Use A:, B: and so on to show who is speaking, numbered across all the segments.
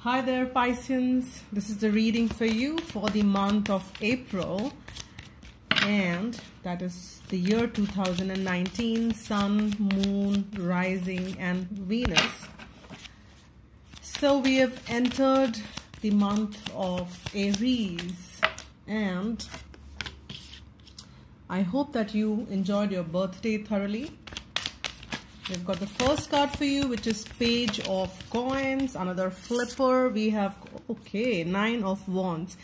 A: Hi there, Pisceans. This is the reading for you for the month of April, and that is the year 2019, Sun, Moon, Rising, and Venus. So we have entered the month of Aries, and I hope that you enjoyed your birthday thoroughly. We've got the first card for you, which is Page of Coins, another flipper. We have, okay, Nine of Wands.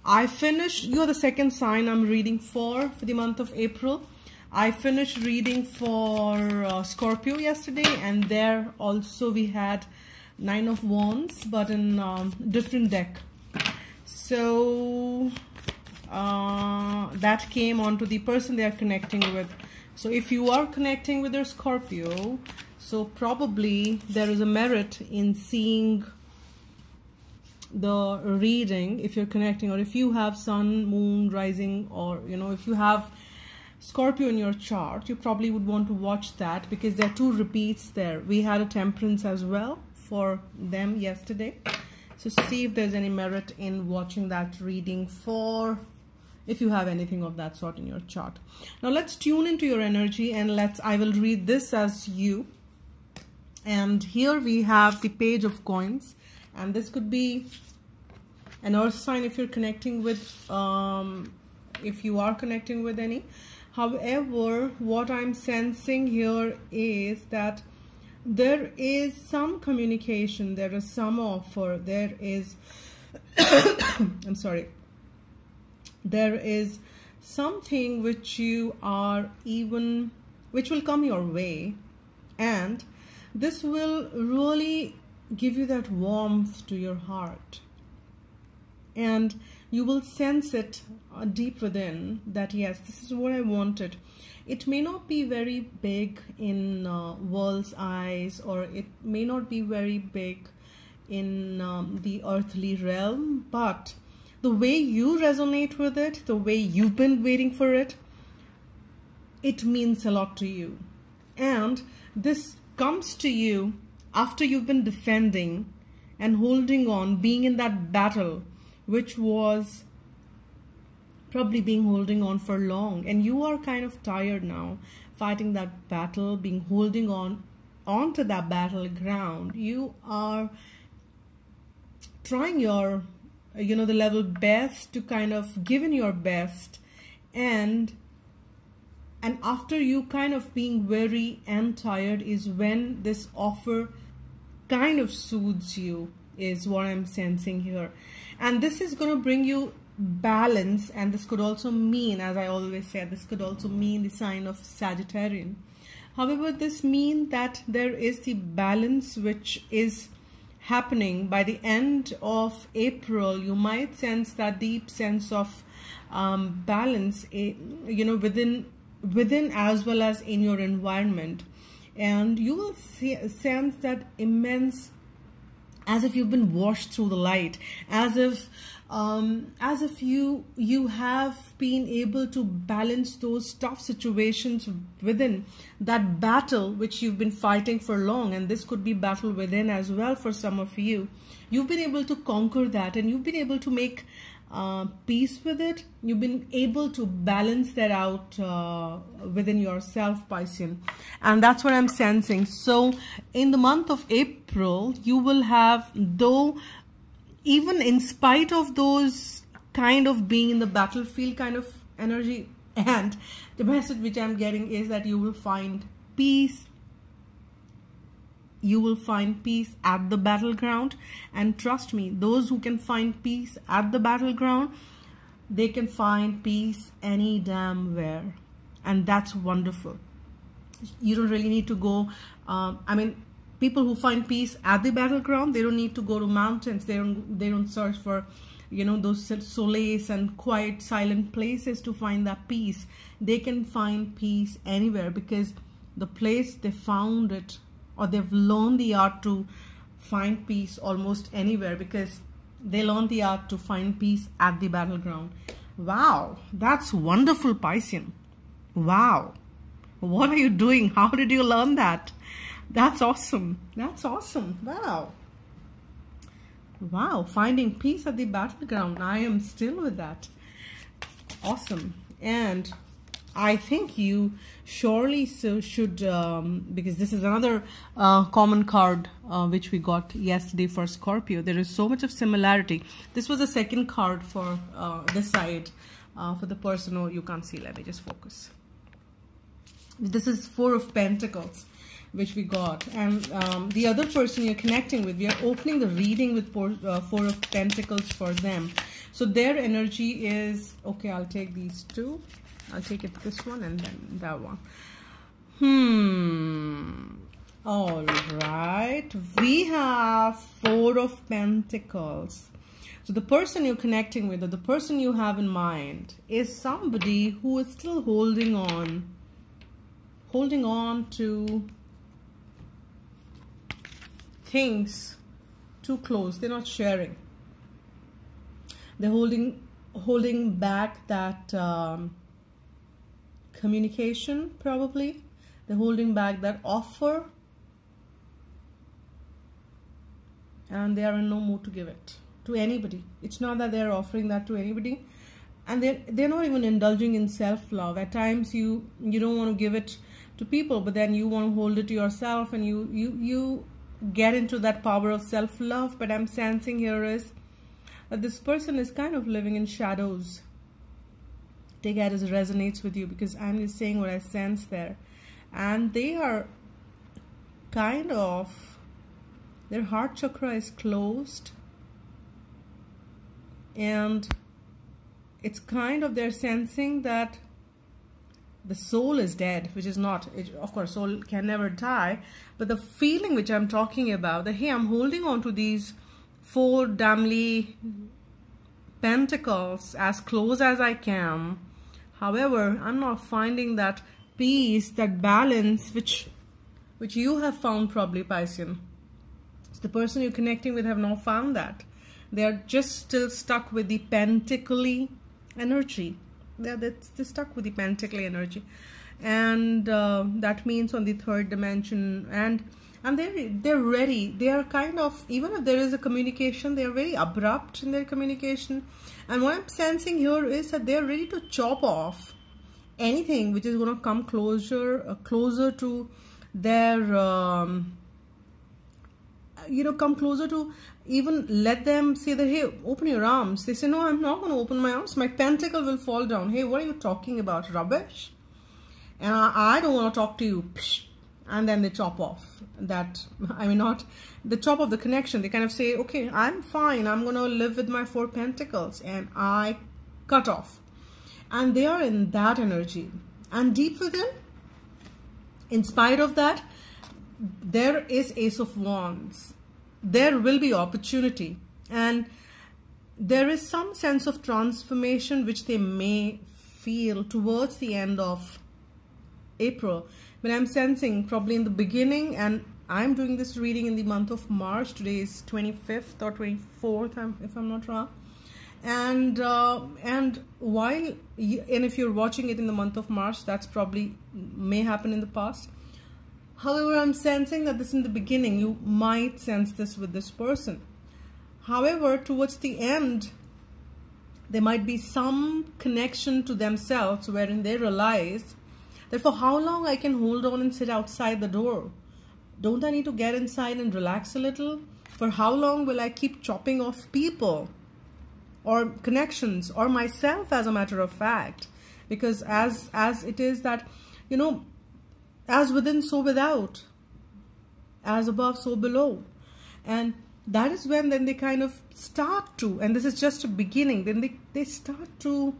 A: I finished, you're the second sign I'm reading for the month of April. I finished reading for Scorpio yesterday, and there also we had Nine of Wands, but in different deck. So that came onto the person they are connecting with. So if you are connecting with your Scorpio, so probably there is a merit in seeing the reading if you're connecting, or if you have Sun, Moon, Rising, or if you have Scorpio in your chart, you probably would want to watch that because there are two repeats there. We had a Temperance as well for them yesterday. So see if there's any merit in watching that reading for if you have anything of that sort in your chart. Now let's tune into your energy, and I will read this as you. And here we have the Page of Coins, and this could be an earth sign if you're connecting with, if you are connecting with any. However, what I'm sensing here is that there is some communication, there is some offer, there is, I'm sorry, there is something which you are which will come your way, and this will really give you that warmth to your heart, and you will sense it deep within that yes, this is what I wanted. It may not be very big in world's eyes, or it may not be very big in the earthly realm, but the way you resonate with it, the way you've been waiting for it, it means a lot to you. And this comes to you after you've been defending and holding on, being in that battle, which was probably holding on for long. And you are kind of tired now, fighting that battle, holding on onto that battleground. You are trying your the level best to kind of give in your best, and after you kind of being weary and tired is when this offer kind of soothes you, is what I'm sensing here. And this is going to bring you balance, and this could also mean, as I always say, this could also mean the sign of Sagittarian. However, this means that there is the balance which is happening by the end of April. You might sense that deep sense of balance, within as well as in your environment, and you will sense that immense, as if you've been washed through the light, as if you have been able to balance those tough situations within that battle which you've been fighting for long. And this could be battle within as well for some of you. You've been able to conquer that, and you've been able to make peace with it. You've been able to balance that out within yourself, Piscean, and that's what I'm sensing. So in the month of April, you will have, though even in spite of those kind of being in the battlefield kind of energy, and the message which I'm getting is that you will find peace. You will find peace at the battleground, and trust me, those who can find peace at the battleground, they can find peace any damn where, and that's wonderful. You don't really need to go, people who find peace at the battleground, they don't need to go to mountains. They don't search for, those solace and quiet, silent places to find that peace. They can find peace anywhere, because the place they found it, or they've learned the art to find peace almost anywhere, because they learned the art to find peace at the battleground. Wow, that's wonderful, Piscean. Wow, what are you doing? How did you learn that? That's awesome. That's awesome. Wow. Wow, finding peace at the battleground. I am still with that. Awesome. And I think you surely should, because this is another common card which we got yesterday for Scorpio. There is so much of similarity. This was the second card for this side, for the person. Oh, you can't see. Let me just focus. This is Four of Pentacles, which we got. And the other person you're connecting with, we are opening the reading with Four of Pentacles for them. So their energy is, okay, I'll take these two. I'll take it this one and then that one. All right. We have Four of Pentacles. So the person you're connecting with, or the person you have in mind, is somebody who is still holding on to things too close. They're not sharing. They're holding back that communication, probably. They're holding back that offer, and they are in no mood to give it to anybody. It's not that they're offering that to anybody, and they're not even indulging in self-love. At times you don't want to give it to people, but then you want to hold it to yourself, and you get into that power of self-love. But I'm sensing here is that this person is kind of living in shadows. Take it as it resonates with you, because I'm just saying what I sense there. And they are kind of, their heart chakra is closed, and it's kind of, they're sensing that the soul is dead, which is not, of course, soul can never die, but the feeling which I'm talking about, that hey, I'm holding on to these four damnly pentacles as close as I can. However, I'm not finding that peace, that balance, which you have found probably, Piscean. So the person you're connecting with have not found that. They are just still stuck with the pentacle energy. They're stuck with the pentacle energy. And that means on the third dimension. And they're ready. They are kind of, even if there is a communication, they are very abrupt in their communication. And what I'm sensing here is that they're ready to chop off anything which is going to come closer to their, come closer to, even let them say that, hey, open your arms. They say, no, I'm not going to open my arms. My pentacle will fall down. Hey, what are you talking about? Rubbish? And I don't want to talk to you. And then they chop off that, I mean, not the chop of the connection. They kind of say, okay, I'm fine. I'm going to live with my four pentacles, and I cut off. And they are in that energy. And deep within, in spite of that, there is Ace of Wands. There will be opportunity. And there is some sense of transformation which they may feel towards the end of April. But I'm sensing probably in the beginning, and I'm doing this reading in the month of March. Today is 25th or 24th, if I'm not wrong. And if you're watching it in the month of March, that's probably may happen in the past. However, I'm sensing that this in the beginning, you might sense this with this person. However, towards the end, there might be some connection to themselves wherein they realize that for how long I can hold on and sit outside the door? Don't I need to get inside and relax a little? For how long will I keep chopping off people or connections or myself, as a matter of fact? Because as it is that, as within, so without. As above, so below. And that is when then they kind of start to, and this is just a beginning, then they start to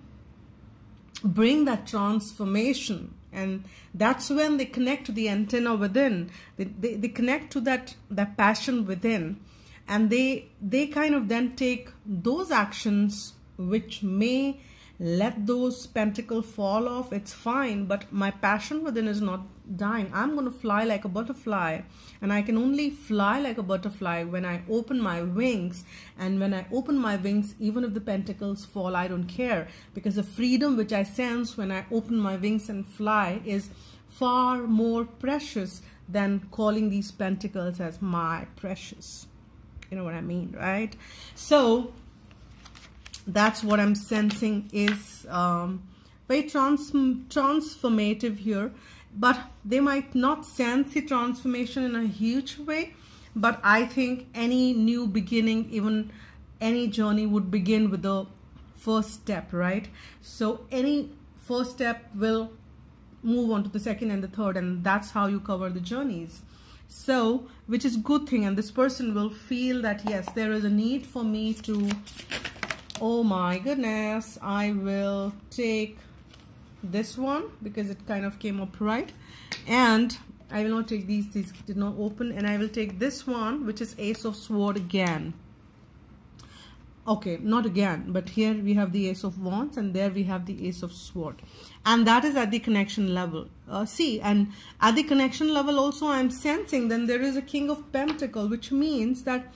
A: bring that transformation. And that's when they connect to the antenna within. They connect to that passion within. And they kind of then take those actions which may let those pentacles fall off. It's fine, but my passion within is not dying. I'm going to fly like a butterfly, and I can only fly like a butterfly when I open my wings. And when I open my wings, even if the pentacles fall, I don't care, because the freedom which I sense when I open my wings and fly is far more precious than calling these pentacles as my precious. You know what I mean, right? So that's what I'm sensing is very transformative here. But they might not sense the transformation in a huge way. But I think any new beginning, even any journey, would begin with the first step, right? So any first step will move on to the second and the third, and that's how you cover the journeys. So, which is good thing, and this person will feel that yes, there is a need for me to, oh my goodness, I will take this one because it kind of came up right, and I will not take these did not open, and I will take this one, which is Ace of Swords again. Okay, not again, but here we have the Ace of Wands, and there we have the Ace of Swords, and that is at the connection level. See, and at the connection level also I'm sensing then there is a King of Pentacles, which means that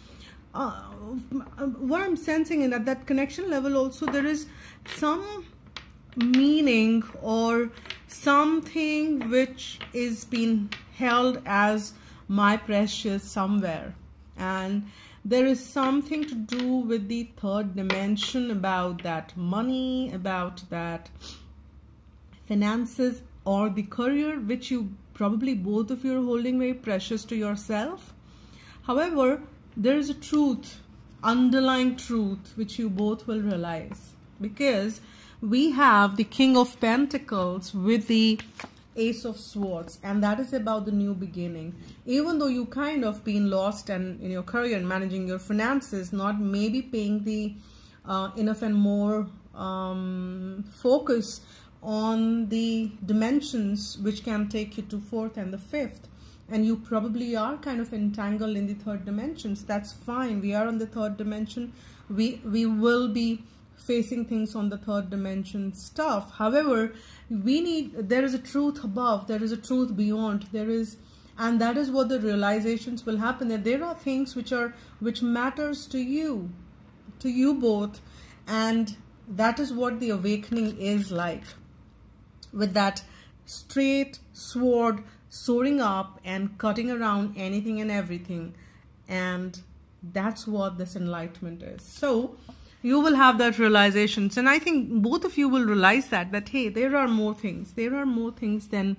A: what I'm sensing in at that connection level also there is some meaning or something which is being held as my precious somewhere, and there is something to do with the third dimension, about that money, about that finances or the career, which you probably both of you are holding very precious to yourself. However, there is a truth, underlying truth, which you both will realize, because we have the King of Pentacles with the Ace of Swords, and that is about the new beginning. Even though you kind of been lost and in your career and managing your finances, not maybe paying the enough and more focus on the dimensions which can take you to fourth and the fifth, and you probably are kind of entangled in the third dimensions. That's fine. We are on the third dimension. We will be facing things on the third dimension stuff. However, there is a truth above, there is a truth beyond, and that is what the realizations will happen, that there are things which matters to you both, and that is what the awakening is like, with that straight sword soaring up and cutting around anything and everything, and that's what this enlightenment is. So you will have that realizations, and I think both of you will realize that hey, there are more things than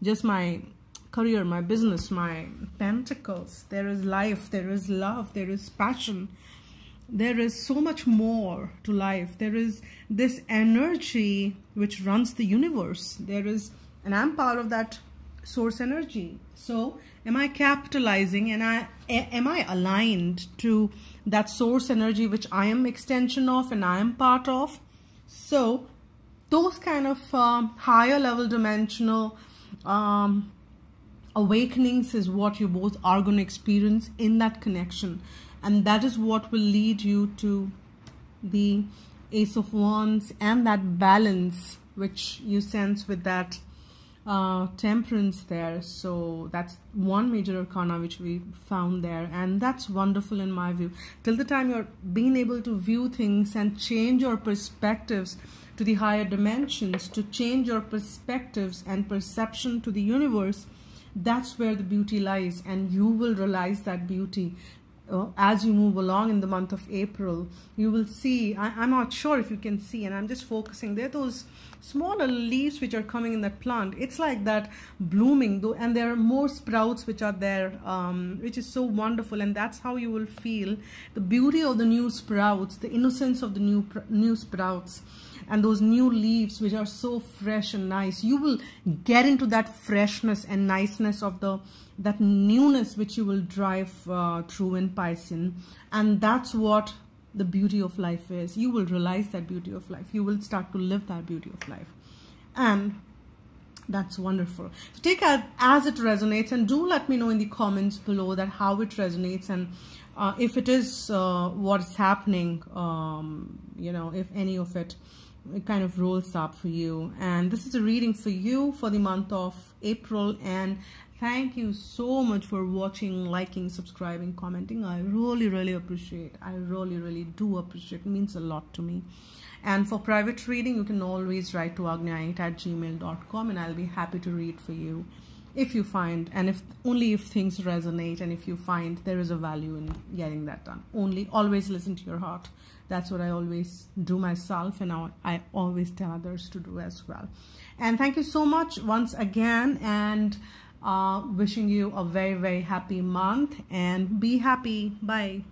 A: just my career, my business, my pentacles. There is life, there is love, there is passion, there is so much more to life. There is this energy which runs the universe. And I'm part of that source energy. So am I capitalizing, and am I aligned to that source energy which I am extension of and I am part of? So those kind of higher level dimensional awakenings is what you both are going to experience in that connection, and that is what will lead you to the Ace of Wands and that balance which you sense with that temperance there. So that's one major arcana which we found there, and that's wonderful in my view. Till the time you're being able to view things and change your perspectives to the higher dimensions, to change your perspectives and perception to the universe, that's where the beauty lies, and you will realize that beauty as you move along in the month of April. You will see, I'm not sure if you can see, and I'm just focusing there, those smaller leaves which are coming in that plant. It's like that blooming though, and there are more sprouts which are there, which is so wonderful, and that's how you will feel the beauty of the new sprouts, the innocence of the new sprouts, and those new leaves which are so fresh and nice. You will get into that freshness and niceness of that newness which you will drive through in Pisces, and that's what the beauty of life is. You will realize that beauty of life. You will start to live that beauty of life, and that's wonderful. So take it as it resonates, and do let me know in the comments below that how it resonates, and if it is what's happening, you know, if any of it kind of rolls up for you. And this is a reading for you for the month of April, and thank you so much for watching, liking, subscribing, commenting. I really appreciate. I really do appreciate. It means a lot to me. And for private reading, you can always write to agnya8@gmail.com, and I'll be happy to read for you. if you find, and if only if things resonate, and if you find there is a value in getting that done. Only always listen to your heart. That's what I always do myself, and I always tell others to do as well. And thank you so much once again, and wishing you a very, very happy month, and be happy. Bye.